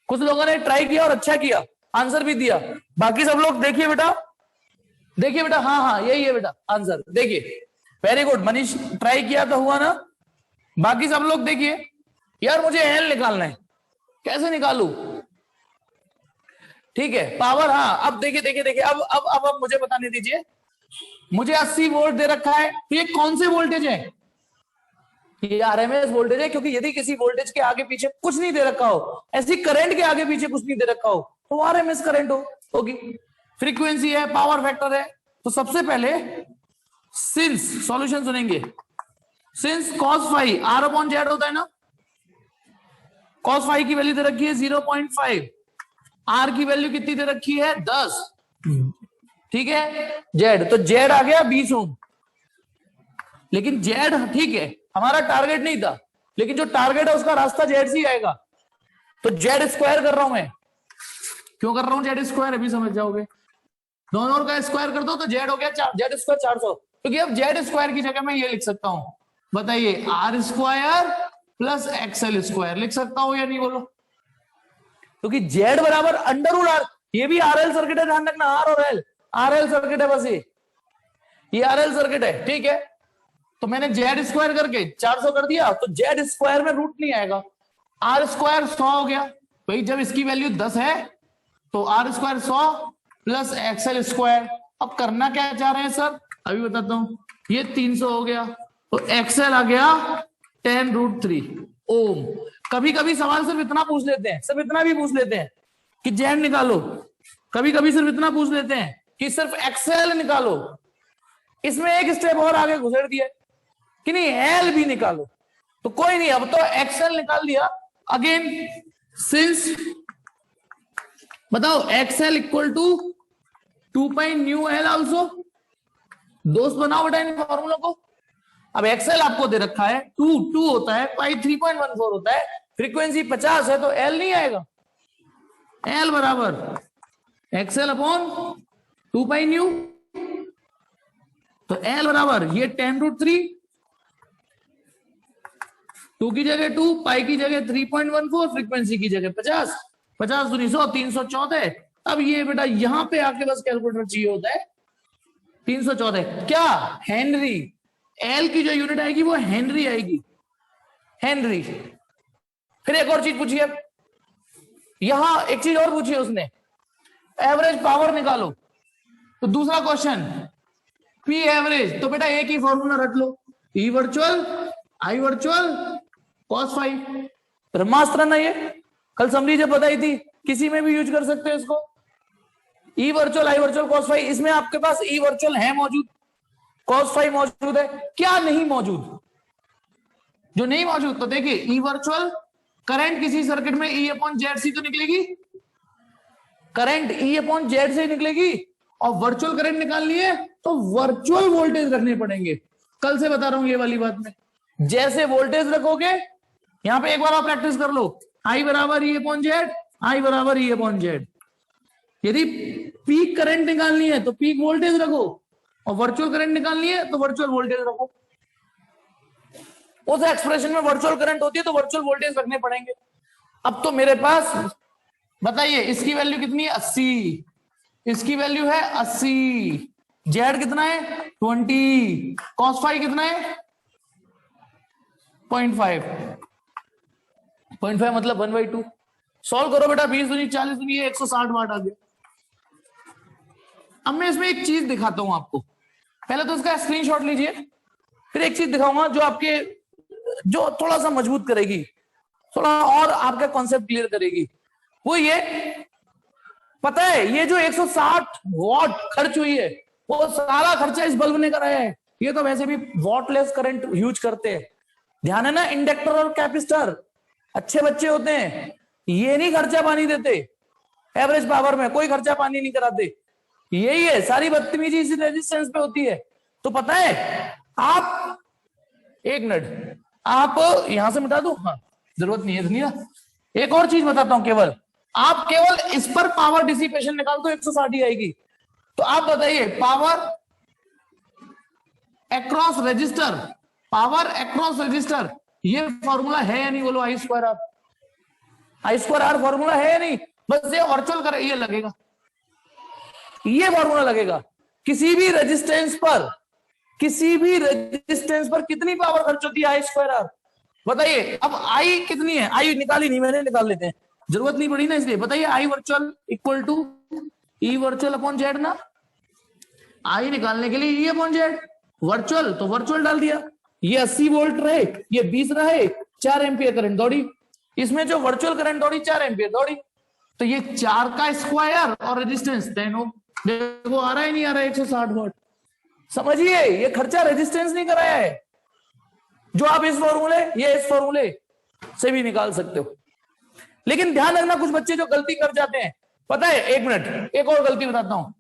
कुछ लोगों ने ट्राई किया और अच्छा किया, आंसर भी दिया, बाकी सब लोग देखिए बेटा, हाँ यही है बेटा आंसर, देखिए वेरी गुड। मनीष ट्राई किया तो हुआ ना, बाकी सब लोग देखिए। यार मुझे एल निकालना है, कैसे निकालू, ठीक है पावर, हाँ अब देखिए अब मुझे बताने दीजिए। मुझे 80 वोल्ट दे रखा है, तो ये कौन से वोल्टेज है, ये आरएमएस वोल्टेज है, क्योंकि यदि किसी वोल्टेज के आगे पीछे कुछ नहीं दे रखा हो, ऐसी करंट के आगे पीछे कुछ नहीं दे रखा हो, तो आरएमएस करंट होगी। फ्रीक्वेंसी है, पावर फैक्टर है। तो सबसे पहले सिंस सॉल्यूशन सुनेंगे, since cos five R upon Z होता है ना, cos फाइव की वैल्यू दे रखी है 0.5, आर की वैल्यू कितनी दे रखी है 10, ठीक है। जेड, तो जेड आ गया 20 ओम, लेकिन जेड ठीक है हमारा टारगेट नहीं था, लेकिन जो टारगेट है उसका रास्ता जेड से ही आएगा, तो जेड स्क्वायर कर रहा हूं मैं। क्यों कर रहा हूं जेड स्क्वायर, अभी समझ जाओगे। दोनों का स्क्वायर कर दो तो जेड हो गया जेड स्क्वायर 400, क्योंकि अब जेड स्क्वायर की जगह मैं ये लिख सकता हूं, बताइए R square plus XL square लिख सकता हूं या नहीं, बोलो। क्योंकि जेड बराबर अंडर रूट आर, ये भी आरएल सर्किट है, ध्यान रखना, आर और एल आरएल सर्किट है, बस ये आरएल सर्किट है, ठीक है। तो मैंने जेड स्क्वायर करके 400 कर दिया, तो जेड स्क्वायर में रूट नहीं आएगा, आर स्क्वायर 100 हो गया भाई, जब इसकी वैल्यू 10 है तो R square 100 plus XL square. अब करना क्या चाह रहे हैं सर, अभी बताता हूं। ये 300 हो गया, तो एक्सएल आ गया 10√3 ओम। कभी कभी सवाल सिर्फ इतना पूछ लेते हैं, सिर्फ इतना भी पूछ लेते हैं कि जेड निकालो, कभी कभी सिर्फ इतना पूछ लेते हैं कि सिर्फ एक्सएल निकालो। इसमें एक स्टेप और आगे घुसेड़ दिया कि नहीं एल भी निकालो, तो कोई नहीं, अब तो एक्सएल निकाल दिया। अगेन सिंस बताओ XL equal to 2 pi nu L also, दोस्त बनाओ बेटा इन फॉर्मूलों को। अब एक्सएल आपको दे रखा है 2 होता है, पाई 3.14 होता है, फ्रीक्वेंसी 50 है, तो एल नहीं आएगा। एल बराबर एक्सएल अपॉन 2 पाई न्यू, तो एल बराबर ये 10√3 2 की जगह 2, पाई की जगह 3.14, फ्रीक्वेंसी की जगह 50, 50 दूनी 100, 314। अब ये बेटा यहां पे आके बस कैलकुलेटर चाहिए होता है। 314 क्या हेनरी, एल की जो यूनिट आएगी वो हेनरी आएगी, हेनरी। फिर एक और चीज पूछी है, यहां एक चीज और पूछी है उसने, एवरेज पावर निकालो। तो दूसरा क्वेश्चन पी एवरेज, तो बेटा एक ही फॉर्मूला रख लो, ई virtual I virtual cos phi. ब्रह्मास्त्र ना, ये कल समरी जब बताई थी, किसी में भी यूज कर सकते हैं इसको। ई virtual I virtual cos phi, इसमें आपके पास ई वर्चुअल है मौजूद, कॉस फाई मौजूद है, क्या नहीं मौजूद? जो नहीं मौजूद, तो देखिए ई वर्चुअल करंट किसी सर्किट में ई अपॉन जेड सी तो निकलेगी, करंट ई अपॉन जेड से निकलेगी, और वर्चुअल करंट निकालनी है तो वर्चुअल वोल्टेज रखने पड़ेंगे। कल से बता रहा हूं ये वाली बात में, जैसे वोल्टेज रखोगे, यहां पे एक बार आप प्रैक्टिस कर लो, आई बराबर ई अपॉन जेड, आई बराबर ई अपॉन जेड। यदि पीक करंट निकालनी है तो पीक वोल्टेज रखो, और वर्चुअल करंट निकालनी है तो वर्चुअल वोल्टेज रखो। उस एक्सप्रेशन में वर्चुअल करंट होती है तो वर्चुअल वोल्टेज रखने पड़ेंगे। अब तो मेरे पास बताइए, इसकी वैल्यू कितनी है 80, इसकी वैल्यू है 80, जेड कितना है 20, कॉस फाई कितना है 0.5, 0.5 मतलब 1/2। सॉल्व करो बेटा, 20 दूनी 40 दूनी 160 वाट आ गया। अब मैं इसमें एक चीज दिखाता हूं आपको, पहले तो इसका स्क्रीनशॉट लीजिए, फिर एक चीज दिखाऊंगा जो आपके, जो थोड़ा सा मजबूत करेगी, थोड़ा और आपका कॉन्सेप्ट क्लियर करेगी। वो ये, पता है ये जो 160 वॉट खर्च हुई है, वो सारा खर्चा इस बल्ब ने कराया है। ये तो वैसे भी वॉटलेस करंट यूज करते हैं, ध्यान है ना, इंडक्टर और कैपेसिटर अच्छे बच्चे होते हैं, ये नहीं खर्चा पानी देते, एवरेज पावर में कोई खर्चा पानी नहीं कराते। यही है सारी बदतमीजी इसी रेजिस्टेंस पे होती है। तो पता है आप, एक मिनट, आप यहां से मिटा दो, हाँ जरूरत नहीं है दुनिया। एक और चीज बताता हूं, केवल आप केवल इस पर पावर डिसिपेशन निकाल दो 160 आएगी। तो आप बताइए power across resistor, power across resistor, ये फॉर्मूला है या नहीं? बोलो I square R, I square R formula है या नहीं? बस ये वर्चुअल कर, ये लगेगा, ये फॉर्मूला लगेगा। किसी भी रेजिस्टेंस पर, किसी भी रेजिस्टेंस पर कितनी पावर खर्च होती है? आई स्क्वायर आर। बताइए अब आई कितनी है? आई निकाली नहीं मैंने, निकाल लेते हैं, जरूरत नहीं पड़ी ना इसलिए। बताइए I virtual equal to E virtual upon Z ना, आई निकालने के लिए ई अपॉन जेड, वर्चुअल तो वर्चुअल डाल दिया, ये 80 वोल्ट रहे, ये 20 रहे, 4 एम्पियर करंट दौड़ी, इसमें जो वर्चुअल करंट दौड़ी 4 एम्पियर दौड़ी, तो ये 4 का स्क्वायर और रेजिस्टेंस 10 ओम। देखो आ रहा है नहीं आ रहा है 160 वॉट। समझिए ये खर्चा रेजिस्टेंस नहीं कराया है, जो आप इस फॉर्मूले, ये इस फॉर्मूले से भी निकाल सकते हो। लेकिन ध्यान रखना, कुछ बच्चे जो गलती कर जाते हैं, पता है, एक मिनट एक और गलती बताता हूं,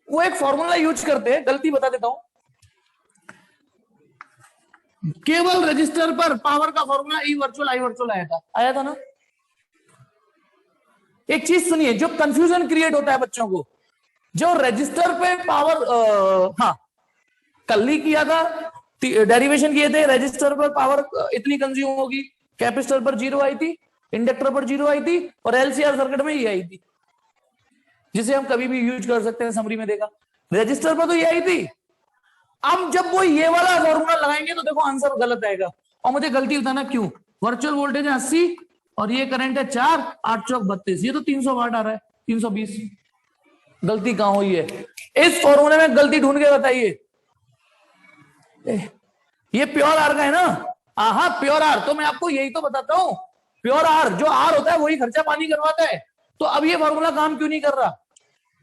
वो एक फॉर्मूला यूज करते हैं, गलती बता देता हूं, केवल रजिस्टर पर पावर का formula E virtual I virtual आया था ना। एक चीज सुनिए, जो कंफ्यूजन क्रिएट होता है बच्चों को, जो रजिस्टर पे पावर, हाँ कल ही किया था, डेरिवेशन किए थे, रजिस्टर पर पावर इतनी कंज्यूम होगी, कैपेसिटर पर 0 आई थी, इंडक्टर पर 0 आई थी, और एलसीआर सर्किट में ये आई थी, जिसे हम कभी भी यूज कर सकते हैं। समरी में देखा, रजिस्टर पर तो ये आई थी। अब जब वो ये वाला फॉर्मूला लगाएंगे तो देखो आंसर गलत आएगा, और मुझे गलती बताना क्यों। वर्चुअल वोल्टेज है 80 और ये करंट है 4, 8 चौक 32, ये तो 300 वाट आ रहा है, 320। गलती कहां हुई है? इस फॉर्मूले में गलती ढूंढ के बताइए। ये प्योर आर का है ना? हाँ प्योर आर, तो मैं आपको यही तो बताता हूं, प्योर आर, जो आर होता है वही खर्चा पानी करवाता है। तो अब ये फॉर्मूला काम क्यों नहीं कर रहा?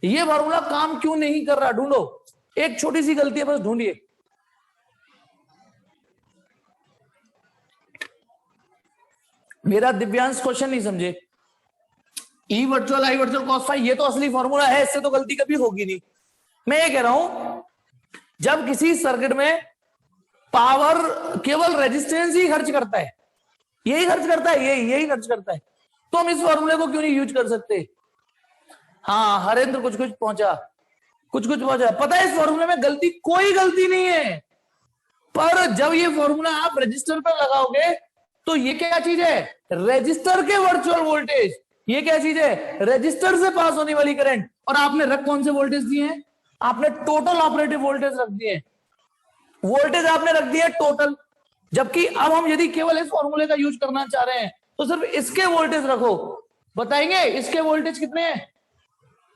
ये फॉर्मूला काम क्यों नहीं कर रहा? ढूंढो, एक छोटी सी गलती है बस, ढूंढिए। मेरा दिव्यांश क्वेश्चन नहीं समझे, ई virtual I virtual cos phi, ये तो असली फॉर्मूला है, इससे तो गलती कभी होगी नहीं। मैं ये कह रहा हूं, जब किसी सर्किट में पावर केवल रेजिस्टेंस ही खर्च करता है, यही खर्च करता है, यही खर्च करता है, तो हम इस फॉर्मूले को क्यों नहीं यूज कर सकते? हाँ हरेंद्र कुछ पहुंचा, कुछ पहुंचा। पता है इस फॉर्मूले में गलती, कोई गलती नहीं है, पर जब ये फॉर्मूला आप रजिस्टर पर लगाओगे तो ये क्या चीज है, रजिस्टर के वर्चुअल वोल्टेज, ये क्या चीज है, रजिस्टर से पास होने वाली करंट, और आपने रख कौन से वोल्टेज दिए हैं, आपने टोटल ऑपरेटिव वोल्टेज रख दिए, वोल्टेज आपने रख दिए टोटल। जबकि अब हम यदि केवल इस फॉर्मूले का यूज करना चाह रहे हैं तो सिर्फ इसके वोल्टेज रखो। बताएंगे इसके वोल्टेज कितने हैं,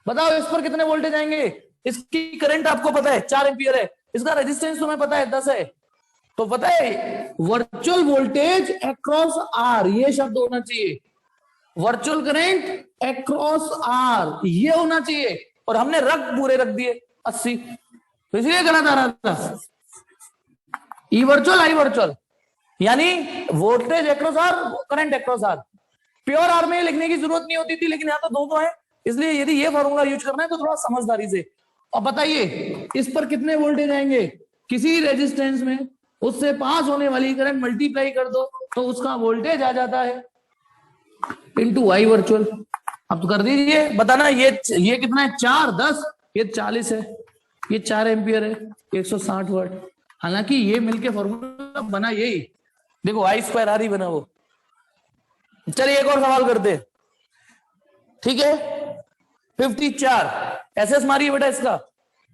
बताओ इस पर कितने वोल्टेज आएंगे। इसकी करंट आपको पता है 4 एम्पियर है, इसका रेजिस्टेंस तुम्हें पता है 10 है, तो पता है वर्चुअल वोल्टेज अक्रॉस आर, ये शब्द होना चाहिए, वर्चुअल करंट अक्रॉस आर ये होना चाहिए, और हमने पूरे रख दिए 80, तो इसलिए गलत आ रहा था। ई वर्चुअल आई वर्चुअल यानी voltage across R, current across R. Pure R में लिखने की जरूरत नहीं होती थी, लेकिन यहां तो दोनों है, इसलिए यदि ये फॉर्मूला यूज करना है तो थोड़ा समझदारी से। अब बताइए इस पर कितने वोल्टेज आएंगे, किसी रेजिस्टेंस में उससे पास होने वाली करंट मल्टीप्लाई कर दो तो उसका वोल्टेज आ जाता है इंटू वाई वर्चुअल। अब तो कर दीजिए, बताना ये कितना है, 4 10 ये 40 है, ये 4 एम्पियर है, 160 वाट। हालांकि ये मिलके फॉर्मूला बना यही, देखो आई स्क्वायर आर ही बना वो। चलिए एक और सवाल करते हैं, ठीक है। 54 एसएस मारिए बेटा इसका,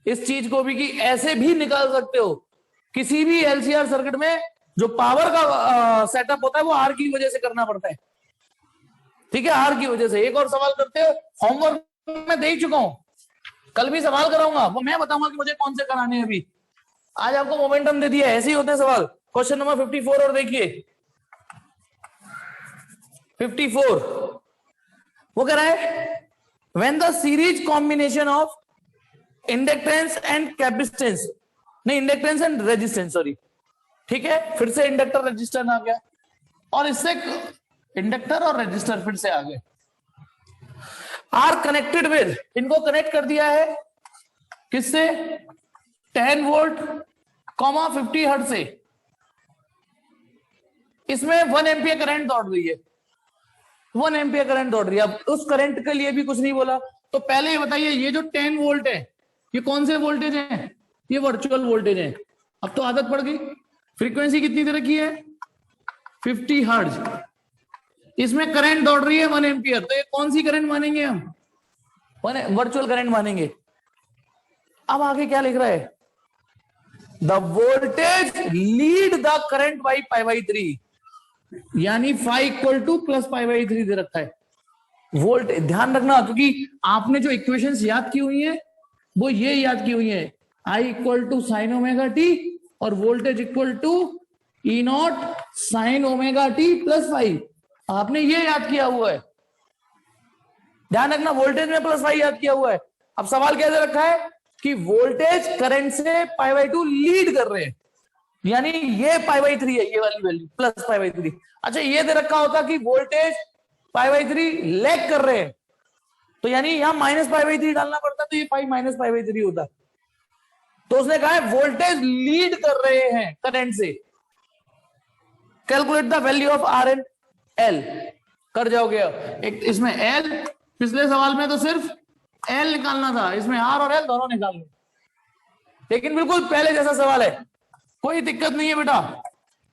इस चीज को भी कि ऐसे भी निकाल सकते हो। किसी भी एलसीआर सर्किट में जो पावर का सेटअप होता है वो आर की वजह से करना पड़ता है, ठीक है, आर की वजह से। एक और सवाल करते हो, होमवर्क में दे ही चुका हूं, कल भी सवाल कराऊंगा, वो मैं बताऊंगा कि मुझे कौन से कराने हैं। अभी आज आपको मोमेंटम दे दिया, ऐसे ही होते हैं सवाल। क्वेश्चन नंबर 54 और देखिए 54, वो कह रहा है when the series combination of inductance and capacitance, नहीं इंडक्टेंस एंड रेजिस्टेंस, सॉरी, ठीक है, फिर से इंडक्टर रेजिस्टर आ गया, और इससे इंडक्टर और रेजिस्टर फिर से आ गए, आर कनेक्टेड विद, इनको कनेक्ट कर दिया है किससे, 10 वोल्ट कॉमा 50 हर्ट्ज से। इसमें 1 एम्पियर करंट दौड़ रही है, 1 एम्पियर करंट दौड़ रही है। अब उस करंट के लिए भी कुछ नहीं बोला, तो पहले ये बताइए ये जो 10 वोल्ट है ये कौन से वोल्टेज है, ये वर्चुअल वोल्टेज है। अब तो आदत पड़ गई, फ्रीक्वेंसी कितनी दे रखी है 50 हर्ट्ज, इसमें करंट दौड़ रही है 1 एम्पियर, तो ये कौन सी करंट मानेंगे हम, वर्चुअल करंट मानेंगे। अब आगे क्या लिख रहा है, the voltage lead the current by pi by 3, यानी phi equal to plus pi by 3 दे रखा है। वोल्ट ध्यान रखना, क्योंकि आपने जो इक्वेशंस याद की हुई है वो ये याद की हुई है, I equal to sine omega T और voltage equal to E naught sine omega T plus 5, आपने ये याद किया हुआ है, ध्यान रखना, वोल्टेज में प्लस 5 याद किया हुआ है। अब सवाल क्या दे रखा है कि वोल्टेज करंट से पाई बाई 2 लीड कर रहे हैं, यानी ये पाई बाई 3 है, ये वाली वैल्यू प्लस पाई बाई 3। अच्छा ये दे रखा होता कि वोल्टेज पाई बाई 3 लैग कर रहे हैं, तो यानी यहां माइनस पाई बाई 3 डालना पड़ता, तो ये पाई माइनस पाई बाई 3 होता। तो उसने कहा है वोल्टेज लीड कर रहे हैं करंट से, calculate the value of R and L, कर जाओगे। एक इसमें एल, पिछले सवाल में तो सिर्फ एल निकालना था, इसमें आर और एल दोनों निकालने, लेकिन बिल्कुल पहले जैसा सवाल है, कोई दिक्कत नहीं है बेटा।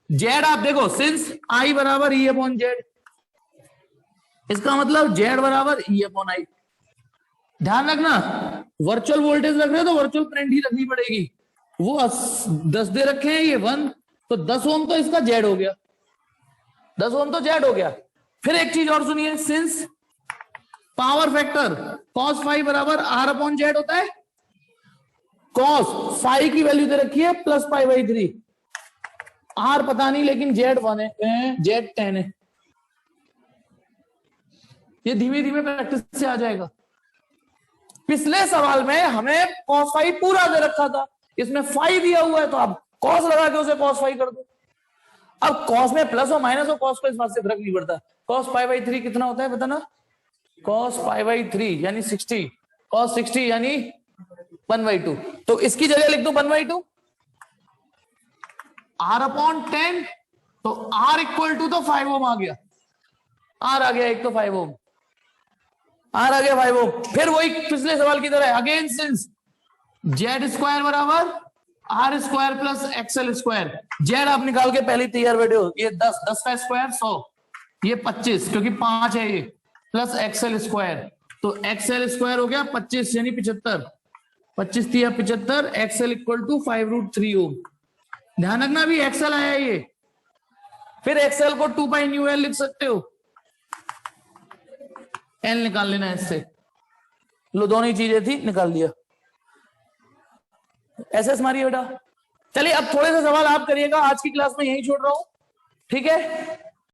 जेड आप देखो, सिंस आई बराबर ई अपॉन जेड, इसका मतलब जेड बराबर ई अपॉन आई। ध्यान रखना वर्चुअल वोल्टेज रख रहे हो तो वर्चुअल करंट ही रखनी पड़ेगी। वो 10 दे रखे हैं, ये 1, तो 10 ओम तो इसका जेड हो गया, 10 ओम तो जेड हो गया। फिर एक चीज और सुनिए, since power factor cos five बराबर आर अपॉन जेड होता है, cos फाइव की वैल्यू दे रखी है प्लस पाई बाई 3, आर पता नहीं लेकिन जेड 1 है, जेड 10 है। ये धीमे धीमे प्रैक्टिस से आ जाएगा। पिछले सवाल में हमें cos फाइव पूरा दे रखा था, इसमें 5 दिया हुआ है, तो आप cos लगा के उसे cos 5 कर दो। अब cos में प्लस हो माइनस हो, cos को इस बात से फर्क नहीं पड़ता। cos पाई बाई 3 कितना होता है बताना, cos पाई बाई 3 यानी 60, cos 60 यानी 1/2, तो इसकी जगह लिख दो 1/2, r अपॉन 10, तो r इक्वल टू तो 5 ओम आ गया, r आ गया एक, तो 5 ओम, r आ गया 5 ओम। फिर वही पिछले सवाल की तरह, अगेन सिंस जेड स्क्वायर बराबर R square plus XL square, Z आप निकाल के पहले तैयार बैठे हो, ये 10, 10 का स्क्वायर 100, ये 25 क्योंकि 5 है ये, प्लस एक्सएल स्क्वायर, तो एक्सएल स्क्वायर हो गया 25 यानी 75, 25 दिया 75, एक्सएल इक्वल टू 5√3 ओम। ध्यान रखना अभी एक्सएल आया ये, फिर एक्सएल को 2 पाई न्यू एल लिख सकते हो, एल निकाल लेना है इससे, लो दोनों ही चीजें थी निकाल दिया। ऐसे मारिए बेटा। चलिए अब थोड़े से सवाल आप करिएगा, आज की क्लास में यही छोड़ रहा हूं, ठीक है।